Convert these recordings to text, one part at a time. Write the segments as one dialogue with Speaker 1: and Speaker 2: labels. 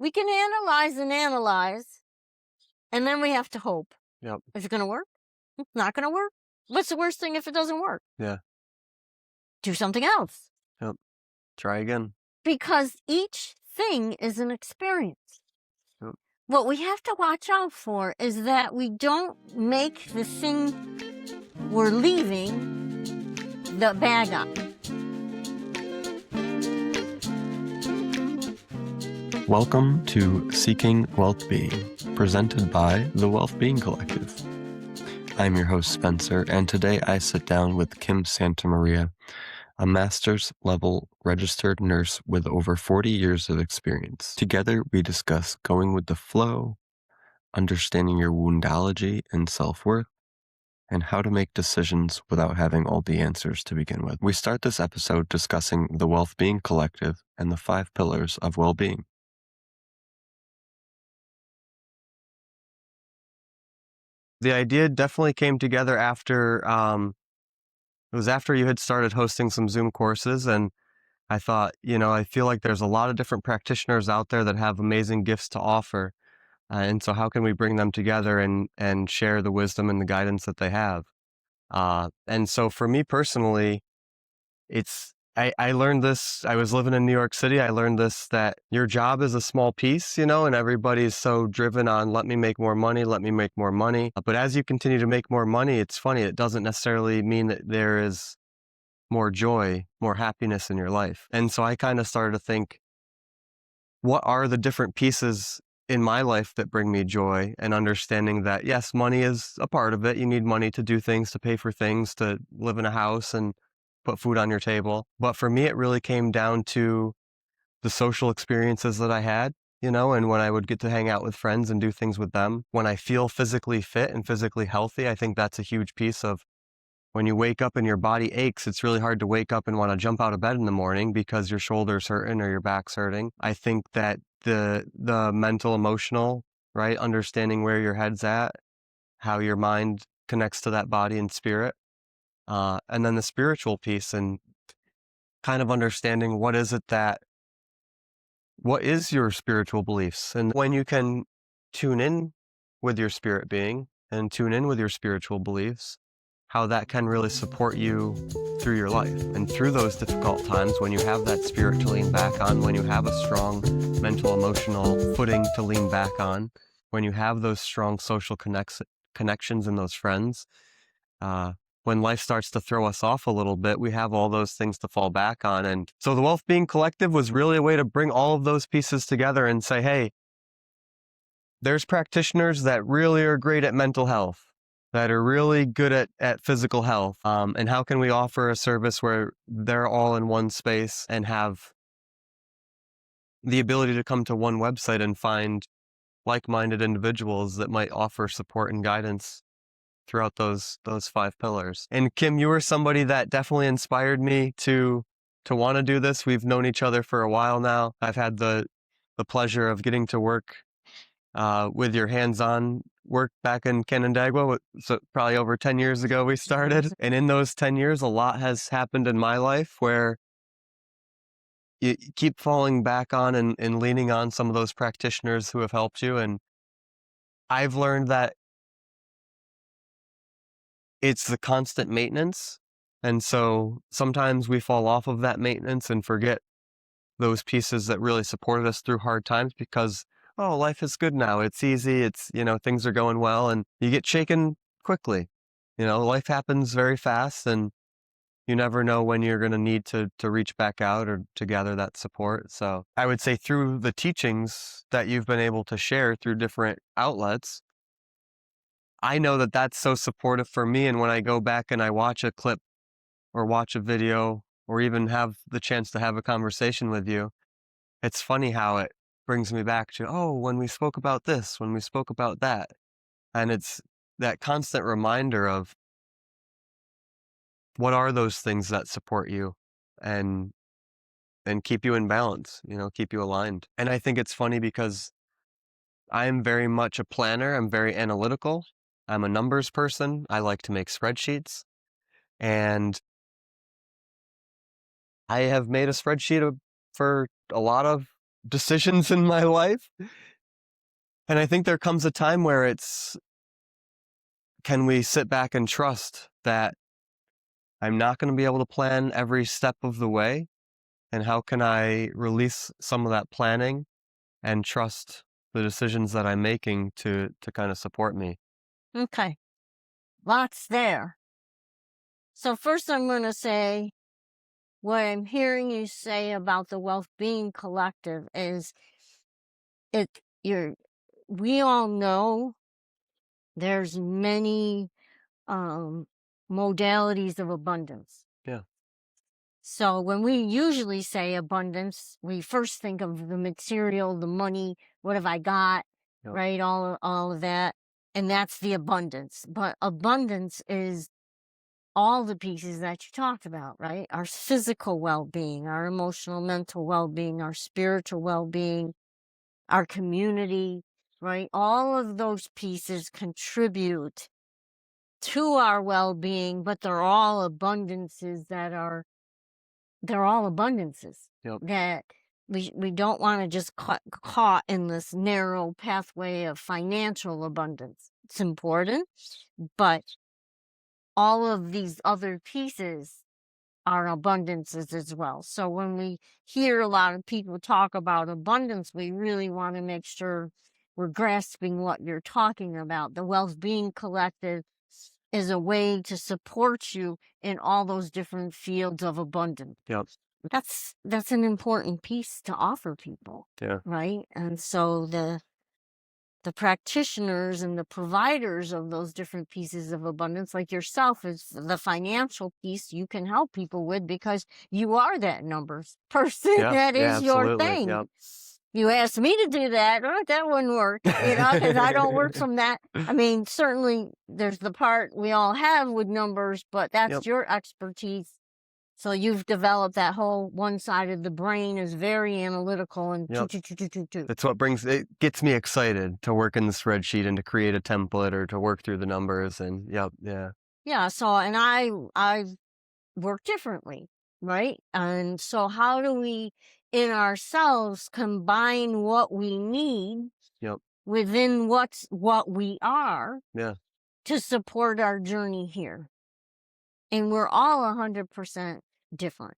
Speaker 1: We can analyze, and then we have to hope.
Speaker 2: Yep.
Speaker 1: Is it going to work? It's not going to work. What's the worst thing if it doesn't work?
Speaker 2: Yeah.
Speaker 1: Do something else.
Speaker 2: Yep. Try again.
Speaker 1: Because each thing is an experience.
Speaker 2: Yep.
Speaker 1: What we have to watch out for is that we don't make the thing we're leaving the bag up.
Speaker 2: Welcome to Seeking Wealth-Being, presented by the WealthBeing Collective. I'm your host, Spencer, and today I sit down with Kim Santamaria, a master's level registered nurse with over 40 years of experience. Together, we discuss going with the flow, understanding your woundology and self-worth, and how to make decisions without having all the answers to begin with. We start this episode discussing the WealthBeing Collective and the 5 pillars of well-being. The idea definitely came together after, it was after you had started hosting some Zoom courses, and I thought, I feel like there's a lot of different practitioners out there that have amazing gifts to offer. And so how can we bring them together and share the wisdom and the guidance that they have? And so for me personally, I learned this, I was living in New York City. I learned this, that your job is a small piece, and everybody's so driven on, let me make more money. But as you continue to make more money, it's funny, it doesn't necessarily mean that there is more joy, more happiness in your life. And so I kind of started to think, what are the different pieces in my life that bring me joy, and understanding that, yes, money is a part of it. You need money to do things, to pay for things, to live in a house and put food on your table. But for me, it really came down to the social experiences that I had, and when I would get to hang out with friends and do things with them. When I feel physically fit and physically healthy, I think that's a huge piece of when you wake up and your body aches. It's really hard to wake up and want to jump out of bed in the morning because your shoulder's hurting or your back's hurting. I think that the mental, emotional, right, understanding where your head's at, how your mind connects to that body and spirit, and then the spiritual piece, and kind of understanding what is your spiritual beliefs. And when you can tune in with your spirit being and tune in with your spiritual beliefs, how that can really support you through your life. And through those difficult times, when you have that spirit to lean back on, when you have a strong mental, emotional footing to lean back on, when you have those strong social connections and those friends, when life starts to throw us off a little bit, we have all those things to fall back on. And so the WealthBeing Collective was really a way to bring all of those pieces together and say, hey, there's practitioners that really are great at mental health, that are really good at physical health. And how can we offer a service where they're all in one space and have the ability to come to one website and find like-minded individuals that might offer support and guidance throughout those 5 pillars. And Kim, you were somebody that definitely inspired me to want to do this. We've known each other for a while now. I've had the pleasure of getting to work with your hands-on work back in Canandaigua. So probably over 10 years ago we started. And in those 10 years, a lot has happened in my life where you keep falling back on and leaning on some of those practitioners who have helped you. And I've learned that it's the constant maintenance. And so sometimes we fall off of that maintenance and forget those pieces that really supported us through hard times because, oh, life is good now. It's easy. It's, things are going well, and you get shaken quickly. Life happens very fast, and you never know when you're going to need to reach back out or to gather that support. So I would say through the teachings that you've been able to share through different outlets, I know that that's so supportive for me. And when I go back and I watch a clip or watch a video or even have the chance to have a conversation with you, it's funny how it brings me back to, oh, when we spoke about this, when we spoke about that. And it's that constant reminder of what are those things that support you and keep you in balance, keep you aligned. And I think it's funny because I'm very much a planner. I'm very analytical. I'm a numbers person. I like to make spreadsheets. And I have made a spreadsheet for a lot of decisions in my life. And I think there comes a time where can we sit back and trust that I'm not going to be able to plan every step of the way? And how can I release some of that planning and trust the decisions that I'm making to kind of support me?
Speaker 1: Okay. Lots there. So first I'm going to say what I'm hearing you say about the WealthBeing Collective is we all know there's many modalities of abundance.
Speaker 2: Yeah.
Speaker 1: So when we usually say abundance, we first think of the material, the money, what have I got,
Speaker 2: Yep.
Speaker 1: right? All of that. And that's the abundance. But abundance is all the pieces that you talked about, right? Our physical well-being, our emotional, mental well-being, our spiritual well-being, our community, right? All of those pieces contribute to our well-being, but they're all abundances
Speaker 2: Yep.
Speaker 1: that we don't want to just caught in this narrow pathway of financial abundance. It's important, but all of these other pieces are abundances as well. So when we hear a lot of people talk about abundance, we really want to make sure we're grasping what you're talking about. The WealthBeing Collective is a way to support you in all those different fields of abundance.
Speaker 2: Yep.
Speaker 1: That's an important piece to offer people.
Speaker 2: Yeah.
Speaker 1: Right? And so the practitioners and the providers of those different pieces of abundance, like yourself, is the financial piece you can help people with because you are that numbers person.
Speaker 2: Yeah.
Speaker 1: That
Speaker 2: Yeah,
Speaker 1: is your
Speaker 2: absolutely.
Speaker 1: thing.
Speaker 2: Yep.
Speaker 1: You asked me to do that. That wouldn't work, because I don't work from that. I mean, certainly there's the part we all have with numbers, but that's
Speaker 2: Yep.
Speaker 1: your expertise. So you've developed that whole one side of the brain is very analytical and
Speaker 2: Yep. That's what gets me excited to work in the spreadsheet and to create a template or to work through the numbers. And yep. Yeah.
Speaker 1: Yeah. So, and I work differently, right? And so how do we in ourselves combine what we need
Speaker 2: Yep.
Speaker 1: within what we are
Speaker 2: Yeah.
Speaker 1: to support our journey here? And we're all 100% different.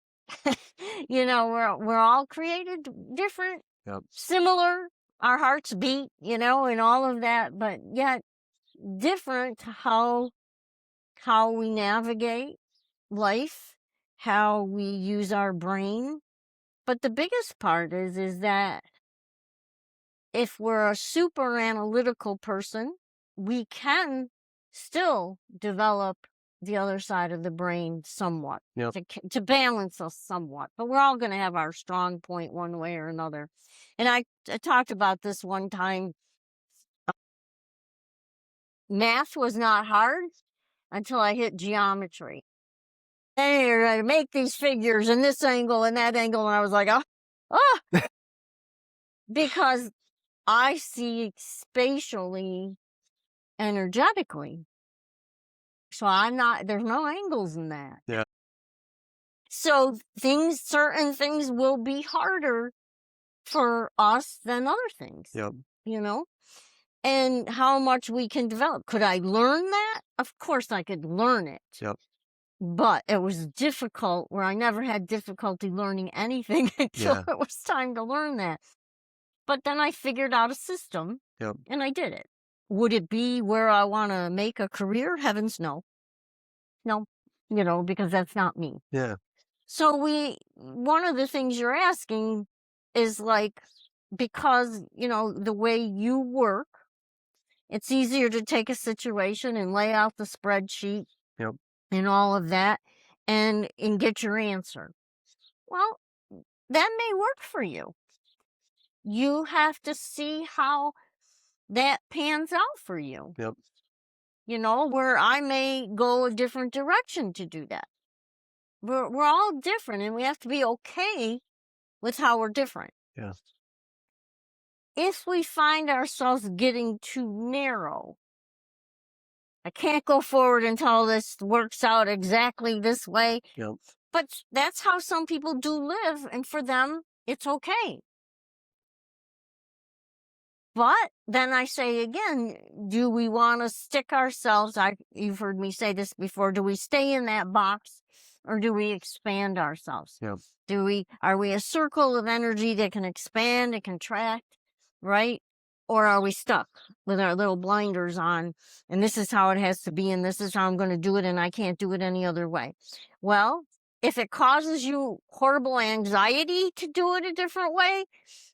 Speaker 1: We're all created different,
Speaker 2: Yep.
Speaker 1: similar, our hearts beat, and all of that, but yet different how we navigate life, how we use our brain. But the biggest part is that if we're a super analytical person, we can still develop the other side of the brain somewhat,
Speaker 2: Yep.
Speaker 1: to balance us somewhat. But we're all going to have our strong point one way or another. And I talked about this one time. Math was not hard until I hit geometry. And you're going to make these figures in this angle and that angle. And I was like, oh, because I see spatially, energetically. So there's no angles in that.
Speaker 2: Yeah.
Speaker 1: So certain things will be harder for us than other things.
Speaker 2: Yep.
Speaker 1: And how much we can develop. Could I learn that? Of course I could learn it.
Speaker 2: Yep.
Speaker 1: But it was difficult, where I never had difficulty learning anything until
Speaker 2: Yeah.
Speaker 1: it was time to learn that. But then I figured out a system.
Speaker 2: Yep.
Speaker 1: And I did it. Would it be where I want to make a career? Heavens, no. No, because that's not me.
Speaker 2: Yeah.
Speaker 1: So one of the things you're asking is like, because, the way you work, it's easier to take a situation and lay out the spreadsheet.
Speaker 2: Yep.
Speaker 1: And all of that and get your answer. Well, that may work for you. You have to see how that pans out for you.
Speaker 2: Yep.
Speaker 1: Where I may go a different direction to do that. We're all different, and we have to be okay with how we're different.
Speaker 2: Yeah.
Speaker 1: If we find ourselves getting too narrow, I can't go forward until this works out exactly this way.
Speaker 2: Yep.
Speaker 1: But that's how some people do live, and for them, it's okay. But then I say again, do we want to stick ourselves? You've heard me say this before. Do we stay in that box or do we expand ourselves?
Speaker 2: Yep.
Speaker 1: Are we a circle of energy that can expand and contract, right? Or are we stuck with our little blinders on and this is how it has to be and this is how I'm going to do it and I can't do it any other way? Well, if it causes you horrible anxiety to do it a different way,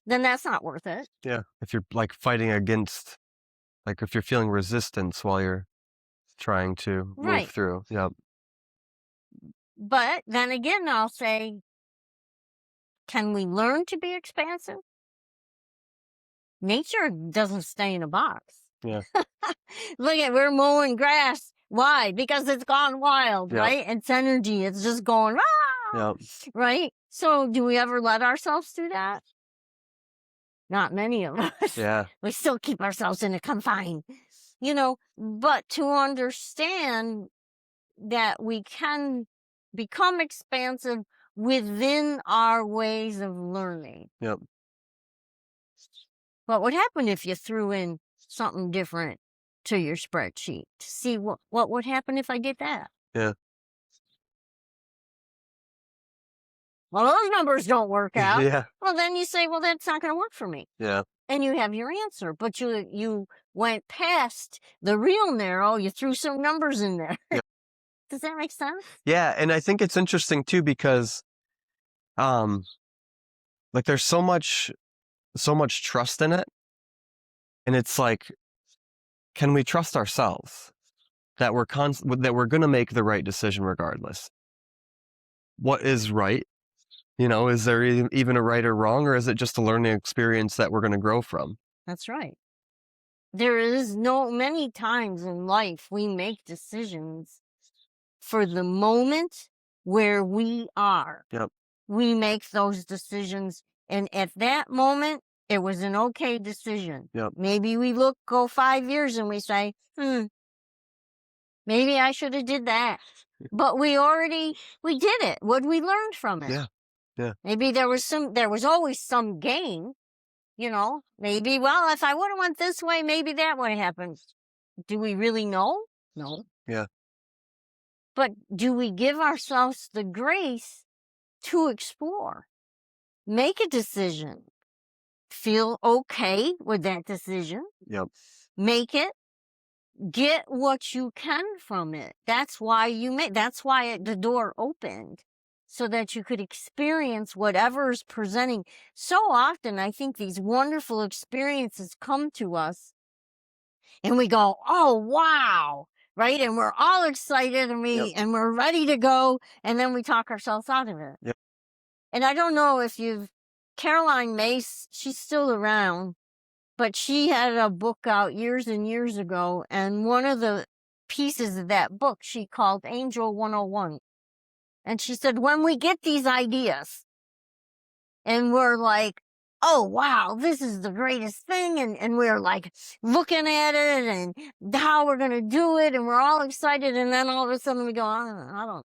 Speaker 1: then that's not worth it.
Speaker 2: Yeah. If you're like fighting against, like if you're feeling resistance while you're trying to move
Speaker 1: Right.
Speaker 2: through. Yep.
Speaker 1: But then again, I'll say, can we learn to be expansive? Nature doesn't stay in a box.
Speaker 2: Yeah.
Speaker 1: We're mowing grass. Why? Because it's gone wild,
Speaker 2: Yep.
Speaker 1: right? It's energy. It's just going, ah,
Speaker 2: Yep.
Speaker 1: right? So do we ever let ourselves do that? Not many of us.
Speaker 2: Yeah.
Speaker 1: We still keep ourselves in a confine, but to understand that we can become expansive within our ways of learning.
Speaker 2: Yep.
Speaker 1: What would happen if you threw in something different to your spreadsheet to see what would happen if I did that?
Speaker 2: Yeah.
Speaker 1: Well, those numbers don't work out.
Speaker 2: Yeah.
Speaker 1: Well, then you say, well, that's not going to work for me.
Speaker 2: Yeah.
Speaker 1: And you have your answer, but you went past the real narrow. You threw some numbers in there.
Speaker 2: Yep.
Speaker 1: Does that make sense?
Speaker 2: Yeah. And I think it's interesting too, because, like there's so much trust in it. And it's like, can we trust ourselves that we're going to make the right decision regardless? What is right? Is there even a right or wrong, or is it just a learning experience that we're going to grow from?
Speaker 1: That's right. Many times in life we make decisions for the moment where we are.
Speaker 2: Yep.
Speaker 1: We make those decisions, and at that moment, it was an okay decision.
Speaker 2: Yep.
Speaker 1: Maybe we go 5 years and we say, maybe I should have did that. But we did it. What we learned from it.
Speaker 2: Yeah. Yeah.
Speaker 1: Maybe there was always some gain, maybe, well, if I would have went this way, maybe that would have happened. Do we really know? No.
Speaker 2: Yeah.
Speaker 1: But do we give ourselves the grace to explore, make a decision, feel okay with that decision?
Speaker 2: Yep.
Speaker 1: Make it, get what you can from it. That's why the door opened, so that you could experience whatever is presenting. So often, I think these wonderful experiences come to us and we go, oh, wow, right? And we're all excited and and we're ready to go. And then we talk ourselves out of it.
Speaker 2: Yep.
Speaker 1: And I don't know if Caroline Mace, she's still around, but she had a book out years and years ago. And one of the pieces of that book she called Angel 101. And she said, when we get these ideas and we're like, oh, wow, this is the greatest thing. And we're like looking at it and how we're going to do it. And we're all excited. And then all of a sudden we go, I don't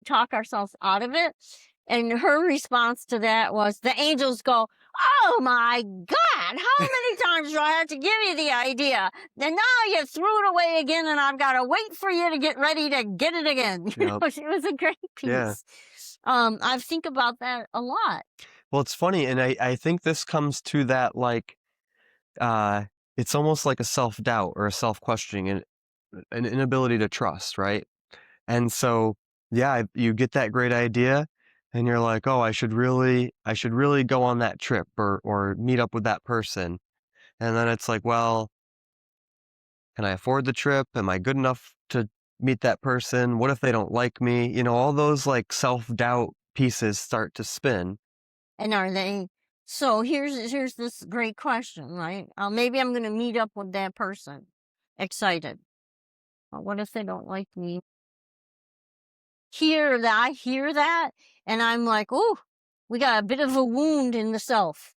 Speaker 1: talk ourselves out of it. And her response to that was, the angels go, oh my God, how many times do I have to give you the idea? And now you threw it away again and I've got to wait for you to get ready to get it again.
Speaker 2: Yep.
Speaker 1: It was a great piece.
Speaker 2: Yeah.
Speaker 1: I think about that a lot.
Speaker 2: Well, it's funny. And I think this comes to that, like, it's almost like a self-doubt or a self-questioning and an inability to trust, right? And so, yeah, you get that great idea and you're like, oh, I should really go on that trip or meet up with that person. And then it's like, well, can I afford the trip? Am I good enough to meet that person? What if they don't like me? All those like self-doubt pieces start to spin.
Speaker 1: And are they? So here's this great question, right? Maybe I'm going to meet up with that person. Excited. Well, what if they don't like me? I hear that, and I'm like, oh, we got a bit of a wound in the self.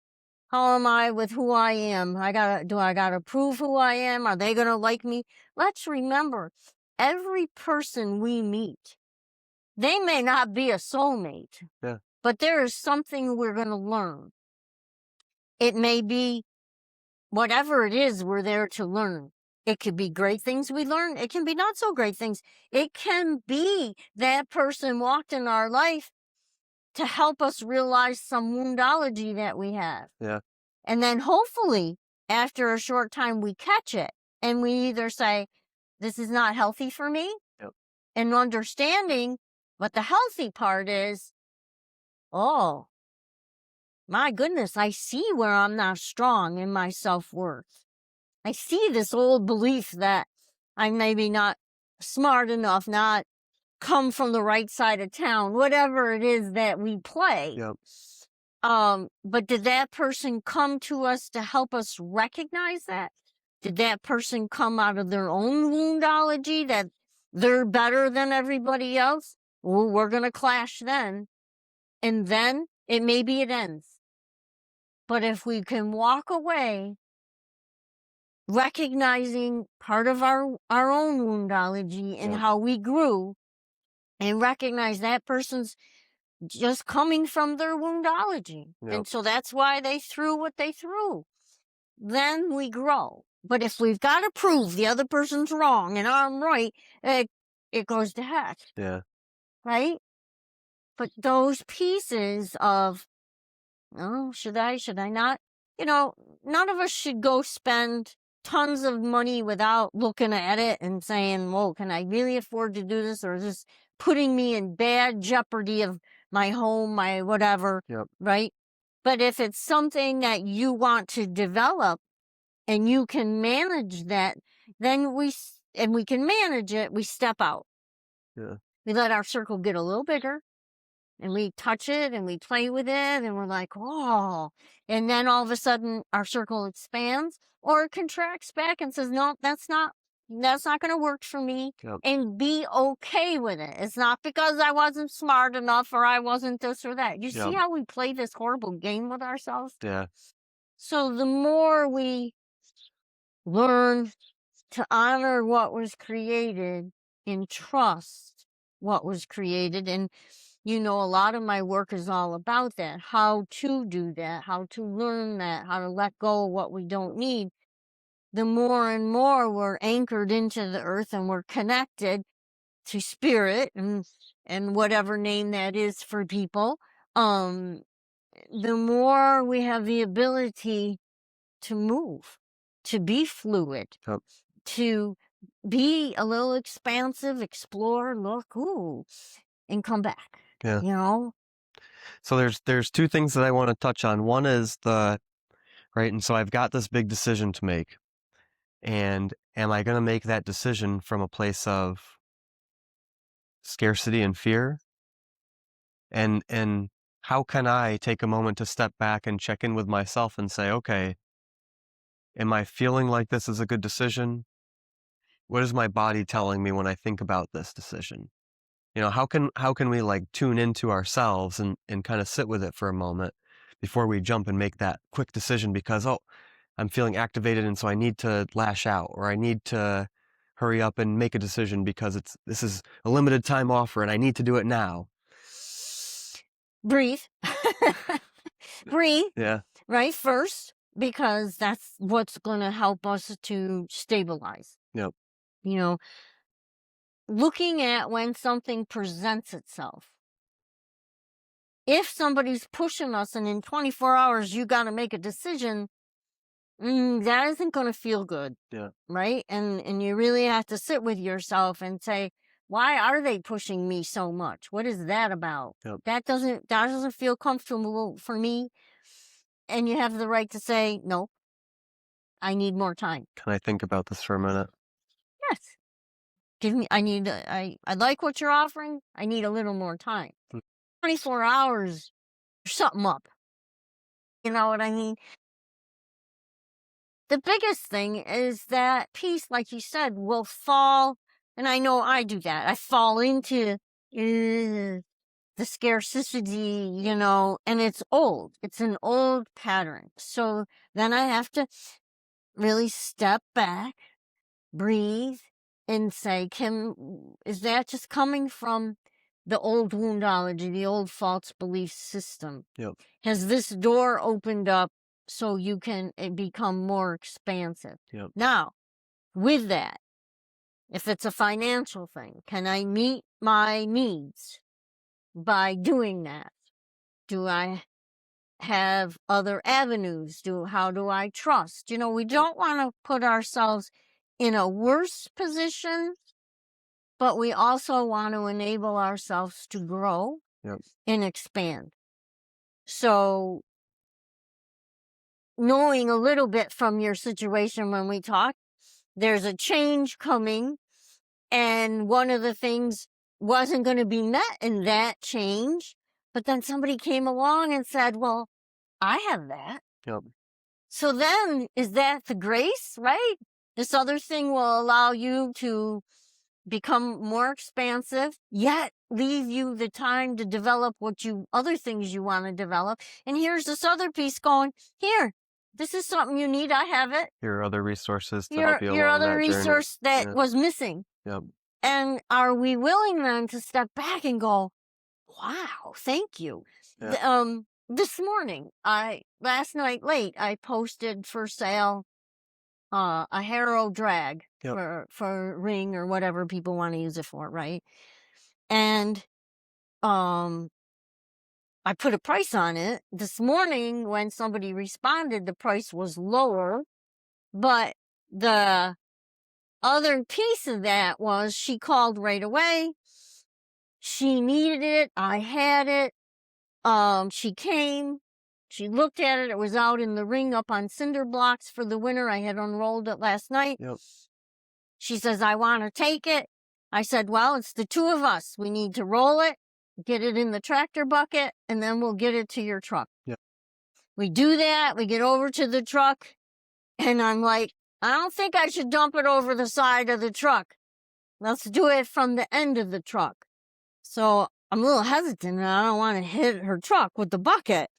Speaker 1: How am I with who I am? Do I gotta prove who I am? Are they gonna like me? Let's remember, every person we meet, they may not be a soulmate.
Speaker 2: Yeah.
Speaker 1: but there is something we're going to learn. It may be whatever it is we're there to learn. It could be great things we learn. It can be not so great things. It can be that person walked in our life to help us realize some woundology that we have.
Speaker 2: Yeah.
Speaker 1: And then hopefully after a short time we catch it and we either say, this is not healthy for me,
Speaker 2: Yep.
Speaker 1: and understanding what the healthy part is, oh, my goodness, I see where I'm not strong in my self-worth. I see this old belief that I'm maybe not smart enough, not come from the right side of town, whatever it is that we play.
Speaker 2: Yep.
Speaker 1: But did that person come to us to help us recognize that? Did that person come out of their own woundology that they're better than everybody else? Well, we're going to clash then. And then it ends. But if we can walk away recognizing part of our own woundology and
Speaker 2: Yep.
Speaker 1: how we grew, and recognize that person's just coming from their woundology.
Speaker 2: Yep.
Speaker 1: And so that's why they threw what they threw. Then we grow. But if we've got to prove the other person's wrong and I'm right, it goes to heck.
Speaker 2: Yeah.
Speaker 1: Right? But those pieces of, oh, should I not? None of us should go spend tons of money without looking at it and saying, whoa, can I really afford to do this? Or is this putting me in bad jeopardy of my home, my whatever,
Speaker 2: Yep.
Speaker 1: right? But if it's something that you want to develop and you can manage that, then we can manage it, we step out.
Speaker 2: Yeah.
Speaker 1: We let our circle get a little bigger. And we touch it and we play with it and we're like, oh, and then all of a sudden our circle expands or it contracts back and says, no, that's not going to work for me.
Speaker 2: Yep.
Speaker 1: And be okay with it. It's not because I wasn't smart enough or I wasn't this or that. You see
Speaker 2: Yep.
Speaker 1: how we play this horrible game with ourselves?
Speaker 2: Yeah.
Speaker 1: So the more we learn to honor what was created and trust what was created, and a lot of my work is all about that, how to do that, how to learn that, how to let go of what we don't need. The more and more we're anchored into the earth and we're connected to spirit and whatever name that is for people, the more we have the ability to move, to be fluid,
Speaker 2: Yep.
Speaker 1: to be a little expansive, explore, look, ooh, and come back.
Speaker 2: Yeah. So there's two things that I want to touch on. One is right, and so I've got this big decision to make. And am I going to make that decision from a place of scarcity and fear? And how can I take a moment to step back and check in with myself and say, okay, am I feeling like this is a good decision? What is my body telling me when I think about this decision? How can we like tune into ourselves and kind of sit with it for a moment before we jump and make that quick decision because, oh, I'm feeling activated and so I need to lash out or I need to hurry up and make a decision because this is a limited time offer and I need to do it now.
Speaker 1: Breathe. Breathe.
Speaker 2: Yeah.
Speaker 1: Right first, because that's what's going to help us to stabilize.
Speaker 2: Yep.
Speaker 1: Looking at when something presents itself. If somebody's pushing us and in 24 hours you got to make a decision, that isn't going to feel good.
Speaker 2: Yeah.
Speaker 1: Right? And you really have to sit with yourself and say, why are they pushing me so much? What is that about?
Speaker 2: Yep.
Speaker 1: That doesn't feel comfortable for me. And you have the right to say, no, I need more time.
Speaker 2: Can I think about this for a minute?
Speaker 1: Yes. I like what you're offering. I need a little more time. 24 hours, there's something up. You know what I mean? The biggest thing is that peace, like you said, will fall. And I know I do that. I fall into the scarcity, and it's old. It's an old pattern. So then I have to really step back, breathe, and say, Kim, is that just coming from the old woundology, the old false belief system?
Speaker 2: Yep.
Speaker 1: Has this door opened up so you can become more expansive?
Speaker 2: Yep.
Speaker 1: Now, with that, if it's a financial thing, can I meet my needs by doing that? Do I have other avenues? How do I trust? You know, we don't want to put ourselves in a worse position, but we also want to enable ourselves to grow
Speaker 2: Yep.
Speaker 1: and expand. So knowing a little bit from your situation when we talk, there's a change coming, and one of the things wasn't going to be met in that change, but then somebody came along and said, well, I have that.
Speaker 2: Yep.
Speaker 1: So then, is that the grace, right? This other thing will allow you to become more expansive, yet leave you the time to develop other things you want to develop. And here's this other piece going, here, this is something you need. I have it.
Speaker 2: Your other resources to help you
Speaker 1: Your
Speaker 2: along
Speaker 1: other
Speaker 2: that journey.
Speaker 1: resource that
Speaker 2: Yeah.
Speaker 1: was missing.
Speaker 2: Yep.
Speaker 1: And are we willing then to step back and go, wow, thank you.
Speaker 2: Yeah.
Speaker 1: This morning, last night late, I posted for sale a Harrow drag.
Speaker 2: Yep.
Speaker 1: for ring or whatever people want to use it for, right? And I put a price on it. This morning when somebody responded, the price was lower, but the other piece of that was she called right away. She needed it. I had it. She came. She looked at it. It was out in the ring up on cinder blocks for the winter. I had unrolled it last night.
Speaker 2: Yep.
Speaker 1: She says, I want to take it. I said, well, it's the two of us. We need to roll it, get it in the tractor bucket, and then we'll get it to your truck.
Speaker 2: Yep.
Speaker 1: We do that. We get over to the truck, and I'm like, I don't think I should dump it over the side of the truck. Let's do it from the end of the truck. So I'm a little hesitant, and I don't want to hit her truck with the bucket.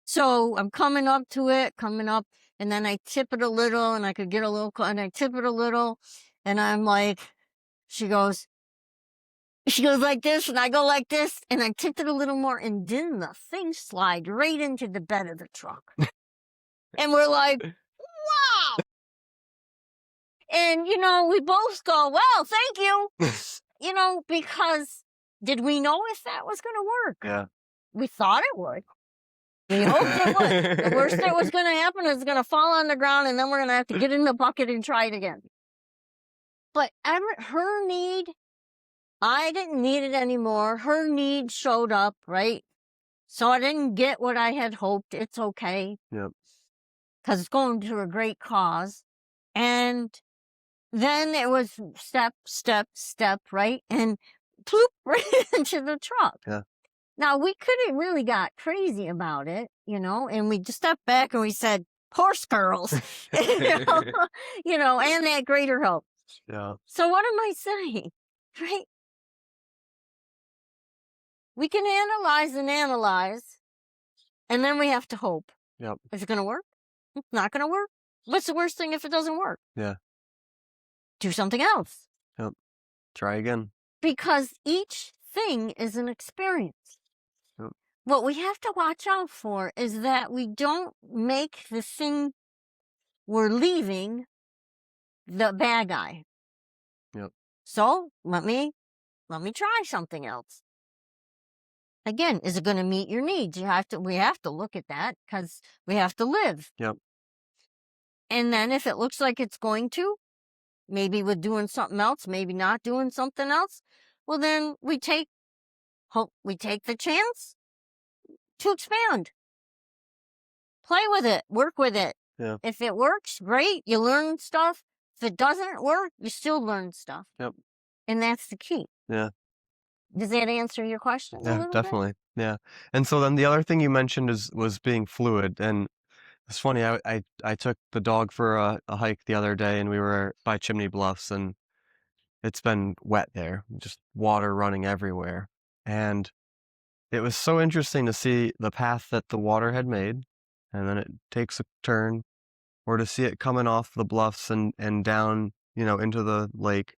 Speaker 1: So I'm coming up to it, and then I tip it a little, and I could get a little, and I tip it a little, and I'm like, she goes like this, and I go like this, and I tipped it a little more, and then the thing slide right into the bed of the truck. And we're like, wow. And, we both go, well, thank you. Because did we know if that was going to work?
Speaker 2: Yeah.
Speaker 1: We thought it would. We hoped it would. The worst that was going to happen is it's going to fall on the ground, and then we're going to have to get in the bucket and try it again. But her need, I didn't need it anymore. Her need showed up, right? So I didn't get what I had hoped. It's okay.
Speaker 2: Yep.
Speaker 1: Because it's going to a great cause. And then it was step, right? And ploop, right into the truck.
Speaker 2: Yeah.
Speaker 1: Now, we could have really got crazy about it, and we just stepped back and we said, horse girls, and that greater hope.
Speaker 2: Yeah.
Speaker 1: So what am I saying, right? We can analyze, and then we have to hope.
Speaker 2: Yep.
Speaker 1: Is it going to work? It's not going to work. What's the worst thing if it doesn't work?
Speaker 2: Yeah.
Speaker 1: Do something else.
Speaker 2: Yep. Try again.
Speaker 1: Because each thing is an experience.
Speaker 2: Yep.
Speaker 1: What we have to watch out for is that we don't make the thing we're leaving the bad guy.
Speaker 2: Yep.
Speaker 1: So let me try something else. Again, is it going to meet your needs? We have to look at that because we have to live.
Speaker 2: Yep.
Speaker 1: And then if it looks like it's going to, maybe with doing something else, maybe not doing something else, well, then we take the chance to expand. Play with it, work with it.
Speaker 2: Yeah.
Speaker 1: If it works, great, you learn stuff. If it doesn't work, you still learn stuff.
Speaker 2: Yep.
Speaker 1: And that's the key.
Speaker 2: Yeah.
Speaker 1: Does that answer your question?
Speaker 2: Yeah, definitely. Yeah. And so then the other thing you mentioned was being fluid. And it's funny, I took the dog for a hike the other day, and we were by Chimney Bluffs, and it's been wet there, just water running everywhere. And it was so interesting to see the path that the water had made, and then it takes a turn, or to see it coming off the bluffs and down, into the lake.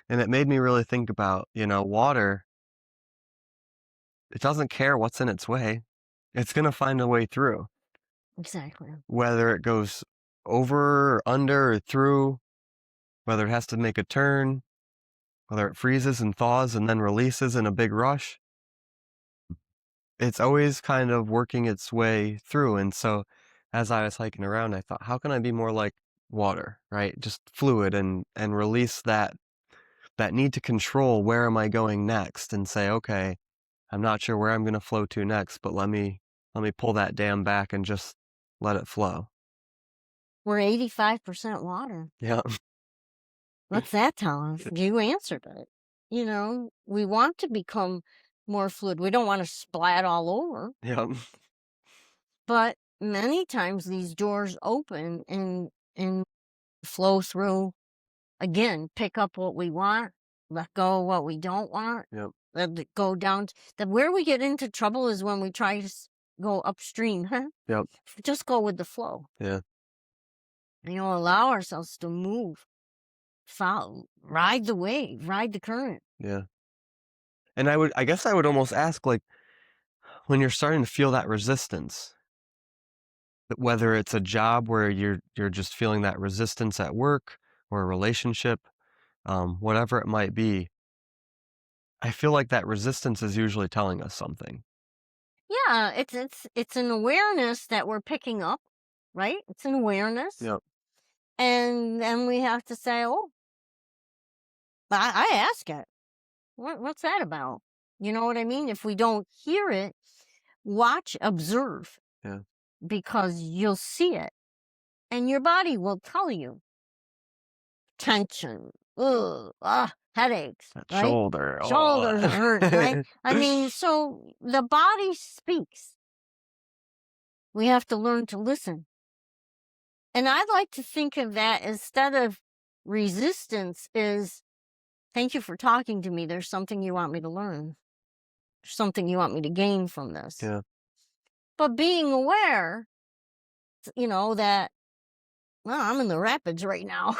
Speaker 2: And it made me really think about, water. it doesn't care what's in its way. It's gonna find a way through,
Speaker 1: Exactly.
Speaker 2: whether it goes over or under or through, whether it has to make a turn, whether it freezes and thaws and then releases in a big rush. It's always kind of working its way through. And so as I was hiking around, I thought, how can I be more like water, right? Just fluid and release that need to control where am I going next and say, okay, I'm not sure where I'm going to flow to next, but let me pull that dam back and just let it flow.
Speaker 1: We're 85% water.
Speaker 2: Yeah.
Speaker 1: What's that tell us? You answered it. We want to become more fluid. We don't want to splat all over,
Speaker 2: Yeah.
Speaker 1: but many times these doors open and flow through. Again, pick up what we want, let go of what we don't want,
Speaker 2: Yep.
Speaker 1: let it go down. Where we get into trouble is when we try to go upstream.
Speaker 2: Yep.
Speaker 1: Just go with the flow.
Speaker 2: Yeah.
Speaker 1: Allow ourselves to move, follow, ride the wave, ride the current.
Speaker 2: Yeah. And I guess I would almost ask, like, when you're starting to feel that resistance, whether it's a job where you're just feeling that resistance at work or a relationship, whatever it might be, I feel like that resistance is usually telling us something.
Speaker 1: Yeah, it's an awareness that we're picking up, right? It's an awareness.
Speaker 2: Yep.
Speaker 1: And then we have to say, oh, I ask it. What's that about? You know what I mean? If we don't hear it, watch, observe,
Speaker 2: Yeah.
Speaker 1: because you'll see it and your body will tell you. Tension, headaches,
Speaker 2: That
Speaker 1: right?
Speaker 2: shoulder.
Speaker 1: Shoulders are hurting, right? I mean, so the body speaks. We have to learn to listen. And I like to think of that, instead of resistance, is thank you for talking to me. There's something you want me to learn. There's something you want me to gain from this.
Speaker 2: Yeah.
Speaker 1: But being aware, that, well, I'm in the rapids right now,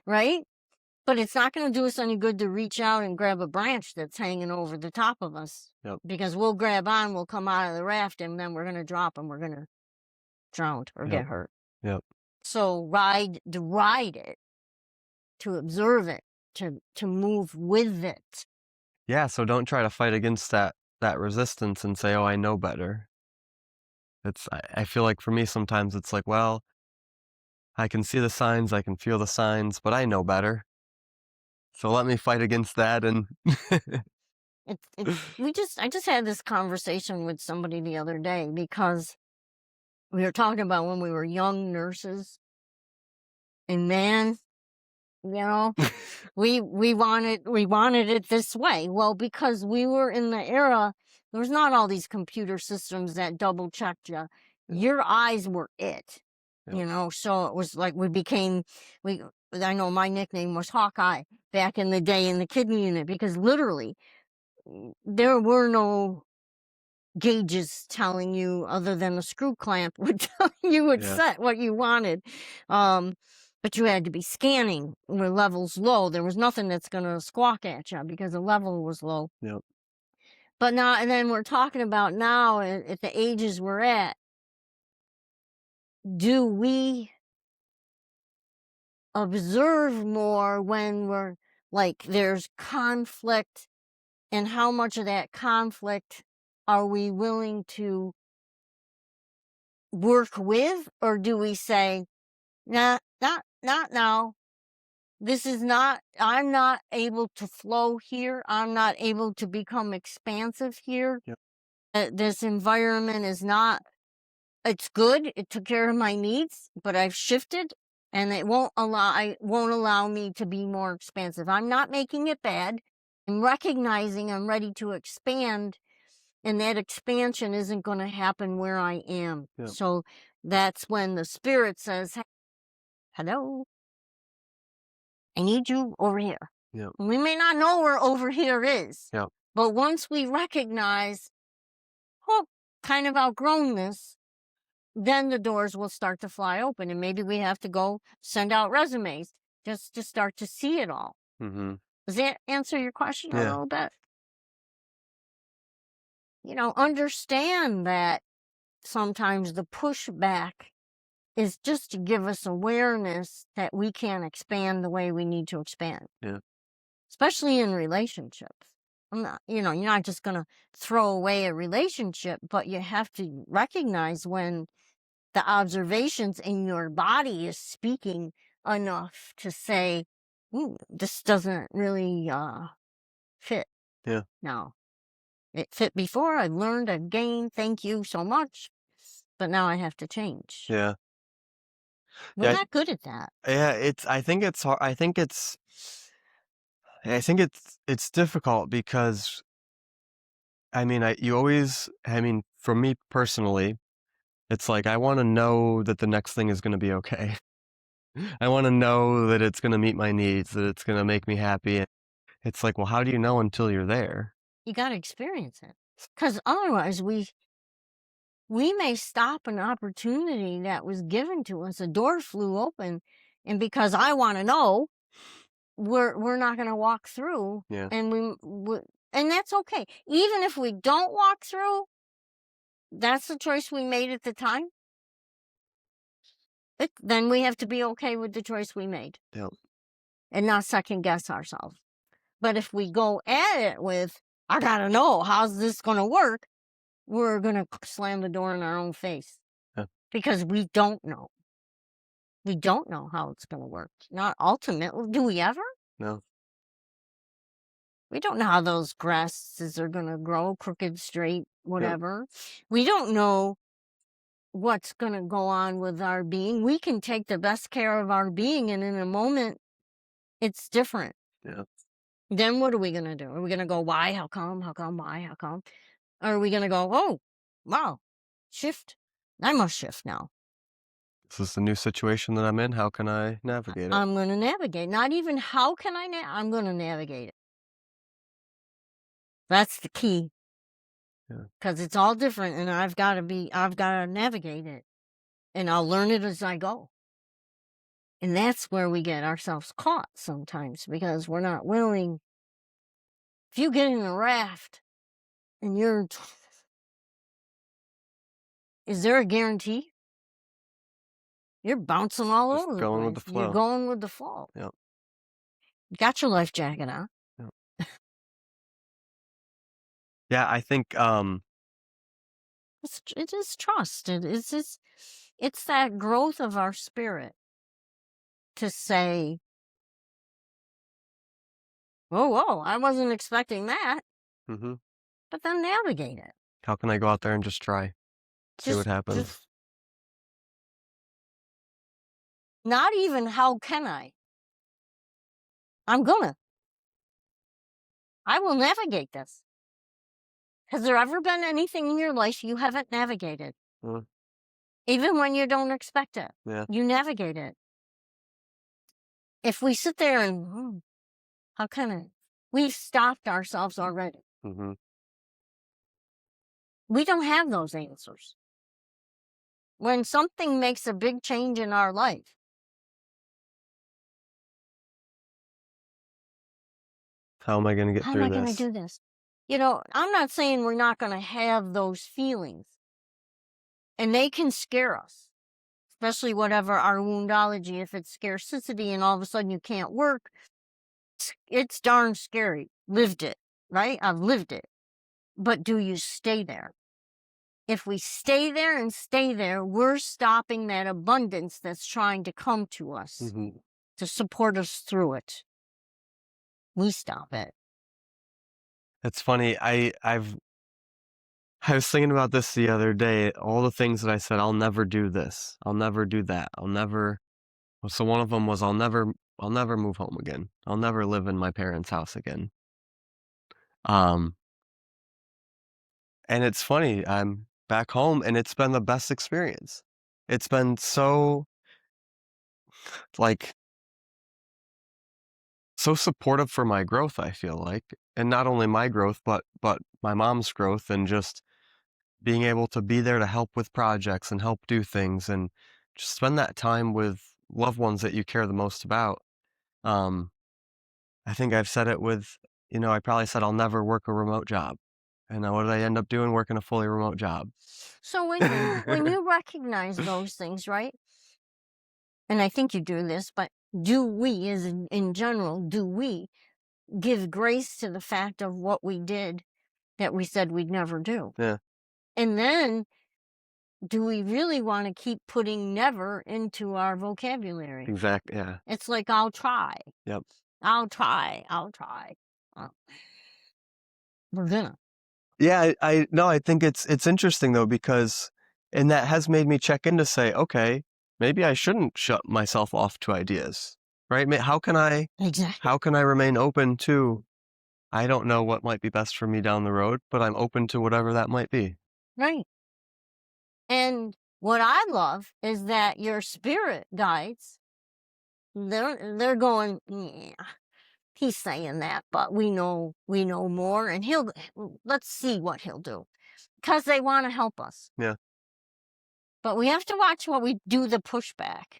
Speaker 1: right? But it's not going to do us any good to reach out and grab a branch that's hanging over the top of us,
Speaker 2: Yep.
Speaker 1: because we'll grab on, we'll come out of the raft, and then we're going to drop and we're going to drown or
Speaker 2: Yep.
Speaker 1: get hurt.
Speaker 2: Yep.
Speaker 1: So ride it, to observe it, to move with it.
Speaker 2: Yeah. So don't try to fight against that resistance and say, oh, I know better. I feel like for me sometimes it's like, well, I can see the signs, I can feel the signs, but I know better. So let me fight against that and
Speaker 1: I just had this conversation with somebody the other day, because we were talking about when we were young nurses, and man, you know, we wanted it this way. Well, because we were in the era, there was not all these computer systems that double checked you. Your eyes were it.
Speaker 2: Yep.
Speaker 1: So it was like we I know my nickname was Hawkeye back in the day in the kidney unit, because literally there were no gauges telling you, other than a screw clamp would tell you would
Speaker 2: Yeah.
Speaker 1: set what you wanted. But you had to be scanning where levels low. There was nothing that's going to squawk at you because the level was low.
Speaker 2: Yep.
Speaker 1: But now, and then we're talking about now at the ages we're at, do we observe more when we're like there's conflict, and how much of that conflict are we willing to work with? Or do we say, nah, not now. This is not, I'm not able to flow here. I'm not able to become expansive here.
Speaker 2: Yep.
Speaker 1: This environment is not, it's good. It took care of my needs, but I've shifted, and it won't allow me to be more expansive. I'm not making it bad. I'm recognizing I'm ready to expand, and that expansion isn't going to happen where I am.
Speaker 2: Yep.
Speaker 1: So that's when the spirit says, "Hey, hello, I need you over here."
Speaker 2: Yep.
Speaker 1: We may not know where over here is,
Speaker 2: Yep.
Speaker 1: but once we recognize, oh, kind of outgrown this, then the doors will start to fly open, and maybe we have to go send out resumes just to start to see it all.
Speaker 2: Mm-hmm.
Speaker 1: Does that answer your question a
Speaker 2: Yeah.
Speaker 1: little bit? understand that sometimes the pushback is just to give us awareness that we can't expand the way we need to expand,
Speaker 2: Yeah.
Speaker 1: especially in relationships. You're not just going to throw away a relationship, but you have to recognize when the observations in your body is speaking enough to say, "Ooh, this doesn't really fit
Speaker 2: Yeah.
Speaker 1: now. It fit before. I learned, I've gained. Thank you so much. But now I have to change."
Speaker 2: Yeah.
Speaker 1: We're
Speaker 2: Yeah.
Speaker 1: not good at that.
Speaker 2: Yeah. I think it's hard. I think it's difficult because for me personally, it's like I want to know that the next thing is going to be okay. I want to know that it's going to meet my needs, that it's going to make me happy. And it's like, well, how do you know until you're there?
Speaker 1: You got to experience it. Because otherwise, we may stop an opportunity that was given to us. A door flew open, and because I want to know, we're not going to walk through,
Speaker 2: Yeah.
Speaker 1: and and that's okay. Even if we don't walk through, that's the choice we made at the time. Then we have to be okay with the choice we made
Speaker 2: Yeah.
Speaker 1: and not second guess ourselves. But if we go at it with, I gotta know, how's this gonna work? We're gonna slam the door in our own face
Speaker 2: Yeah.
Speaker 1: because we don't know. We don't know how it's gonna work. Not ultimately. Do we ever?
Speaker 2: No.
Speaker 1: We don't know how those grasses are gonna grow, crooked, straight,
Speaker 2: Yeah.
Speaker 1: whatever. We don't know what's gonna go on with our being. We can take the best care of our being, and in a moment, it's different.
Speaker 2: Yeah.
Speaker 1: Then what are we gonna do? Are we gonna go, why? How come? How come? Why? How come? Or are we gonna go, oh, wow, shift. I must shift now.
Speaker 2: This is the new situation that I'm in. How can I navigate it?
Speaker 1: I'm gonna navigate. Not even how can I'm gonna navigate it. That's the key.
Speaker 2: Yeah.
Speaker 1: Because it's all different, and I've gotta navigate it. And I'll learn it as I go. And that's where we get ourselves caught sometimes because we're not willing. If you get in a raft and is there a guarantee? You're bouncing all
Speaker 2: Just
Speaker 1: over the
Speaker 2: going with
Speaker 1: place.
Speaker 2: the
Speaker 1: You're
Speaker 2: flow.
Speaker 1: going with the flow.
Speaker 2: Yeah.
Speaker 1: You got your life jacket on.
Speaker 2: Yeah. Yeah. I think,
Speaker 1: It is trust. It's that growth of our spirit to say, whoa, I wasn't expecting that,
Speaker 2: hmm
Speaker 1: but then navigate it.
Speaker 2: how can I go out there and just try, see what happens?
Speaker 1: Just not even how can I? I'm gonna. I will navigate this. Has there ever been anything in your life you haven't navigated?
Speaker 2: Mm,
Speaker 1: Even when you don't expect it,
Speaker 2: yeah.
Speaker 1: you navigate it. If we sit there and, how can I? We've stopped ourselves already.
Speaker 2: hmm
Speaker 1: We don't have those answers. When something makes a big change in our life,
Speaker 2: How am I going to get
Speaker 1: how am
Speaker 2: through
Speaker 1: I going to
Speaker 2: this?
Speaker 1: do this? I'm not saying we're not going to have those feelings, and they can scare us, especially whatever our woundology. If it's scarcity and all of a sudden you can't work, it's darn scary. Lived it, right? I've lived it. But do you stay there? If we stay there and stay there, we're stopping that abundance that's trying to come to us
Speaker 2: hmm
Speaker 1: to support us through it. We stop it.
Speaker 2: It's funny. I was thinking about this the other day. All the things that I said, I'll never do this. I'll never do that. I'll never. So one of them was, I'll never move home again. I'll never live in my parents' house again. Um, and it's funny. I'm back home, and it's been the best experience. It's been so like so supportive for my growth. I feel like, and not only my growth, but my mom's growth, and just being able to be there to help with projects and help do things and just spend that time with loved ones that you care the most about. Um, I think I've said it with, I probably said I'll never work a remote job. And now what did I end up doing? Working a fully remote job.
Speaker 1: So when you recognize those things, right? And I think you do this, but do we, as in general, do we give grace to the fact of what we did that we said we'd never do?
Speaker 2: Yeah,
Speaker 1: And then do we really want to keep putting never into our vocabulary?
Speaker 2: exactly. Yeah.
Speaker 1: It's like, I'll try.
Speaker 2: Yep.
Speaker 1: I'll try. I'll try. Well, we're gonna.
Speaker 2: Yeah, no, I think it's interesting though, because, and that has made me check in to say, okay, maybe I shouldn't shut myself off to ideas, right? How can I
Speaker 1: Exactly.
Speaker 2: remain open to, I don't know what might be best for me down the road, but I'm open to whatever that might be.
Speaker 1: Right. And what I love is that your spirit guides, they're going, yeah, he's saying that, but we know more, and let's see what he'll do, because they want to help us.
Speaker 2: Yeah.
Speaker 1: But we have to watch what we do the pushback,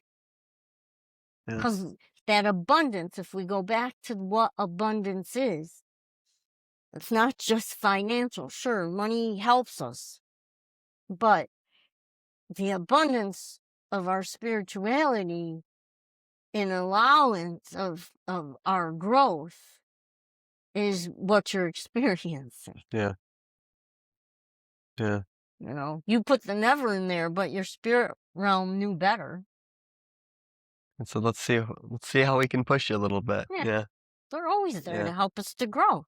Speaker 2: Yeah.
Speaker 1: because that abundance, if we go back to what abundance is, it's not just financial. Sure, money helps us, but the abundance of our spirituality and allowance of our growth is what you're experiencing.
Speaker 2: Yeah. Yeah.
Speaker 1: You know, you put the never in there, but your spirit realm knew better.
Speaker 2: And so let's see how we can push you a little bit.
Speaker 1: Yeah.
Speaker 2: Yeah.
Speaker 1: They're always there
Speaker 2: Yeah.
Speaker 1: to help us to grow.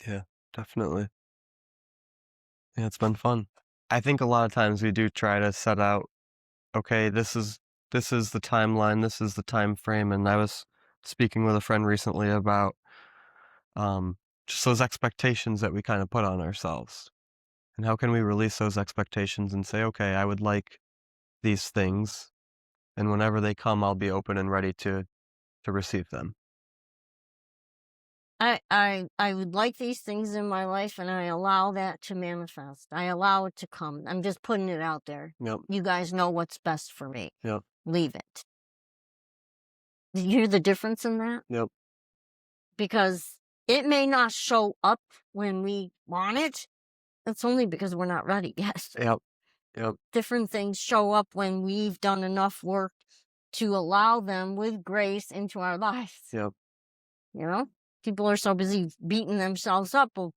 Speaker 2: Yeah, definitely. Yeah, it's been fun. I think a lot of times we do try to set out, okay, this is the timeline, this is the time frame. And I was speaking with a friend recently about just those expectations that we kind of put on ourselves. And how can we release those expectations and say, okay, I would like these things, and whenever they come, I'll be open and ready to receive them.
Speaker 1: I would like these things in my life, and I allow that to manifest. I allow it to come. I'm just putting it out there.
Speaker 2: Yep.
Speaker 1: You guys know what's best for me.
Speaker 2: Yep.
Speaker 1: Leave it. Did you hear the difference in that?
Speaker 2: Yep.
Speaker 1: Because it may not show up when we want it. It's only because we're not ready yet.
Speaker 2: Yep. Yep.
Speaker 1: Different things show up when we've done enough work to allow them with grace into our lives.
Speaker 2: Yep.
Speaker 1: You know, people are so busy beating themselves up. Well,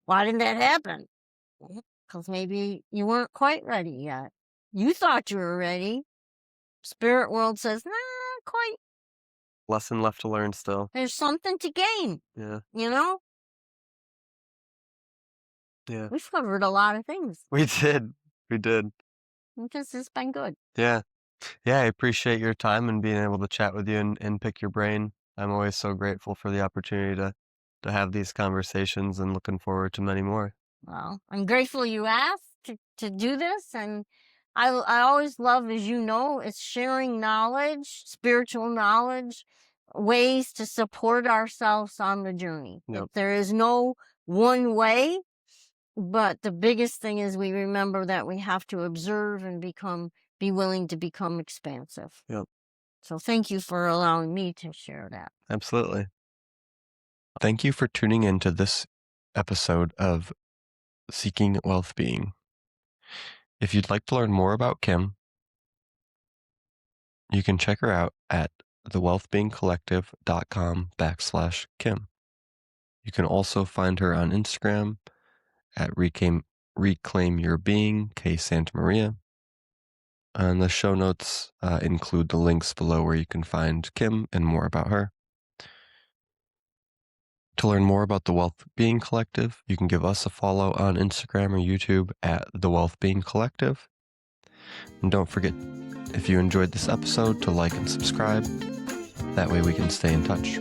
Speaker 1: why didn't that happen? Because maybe you weren't quite ready yet. You thought you were ready. Spirit world says, nah, not quite.
Speaker 2: Lesson left to learn still.
Speaker 1: There's something to gain.
Speaker 2: Yeah.
Speaker 1: You know?
Speaker 2: Yeah.
Speaker 1: We've covered a lot of things.
Speaker 2: We did. We did.
Speaker 1: This has been good.
Speaker 2: Yeah. Yeah, I appreciate your time and being able to chat with you and pick your brain. I'm always so grateful for the opportunity to have these conversations, and looking forward to many more.
Speaker 1: Well, I'm grateful you asked to do this, and I always love, as you know, it's sharing knowledge, spiritual knowledge, ways to support ourselves on the journey.
Speaker 2: Yep.
Speaker 1: There is no one way, but the biggest thing is we remember that we have to observe and be willing to become expansive.
Speaker 2: Yep.
Speaker 1: So thank you for allowing me to share that.
Speaker 2: Absolutely. Thank you for tuning in to this episode of Seeking Wealth Being. If you'd like to learn more about Kim, you can check her out at thewealthbeingcollective.com/Kim. You can also find her on Instagram at Reclaim Your Being, K Santamaria. And the show notes include the links below where you can find Kim and more about her. To learn more about the WealthBeing Collective, you can give us a follow on Instagram or YouTube at the WealthBeing Collective. And don't forget, if you enjoyed this episode, to like and subscribe. That way we can stay in touch.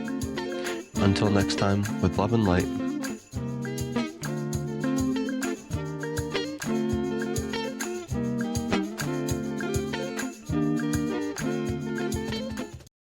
Speaker 2: Until next time, with love and light,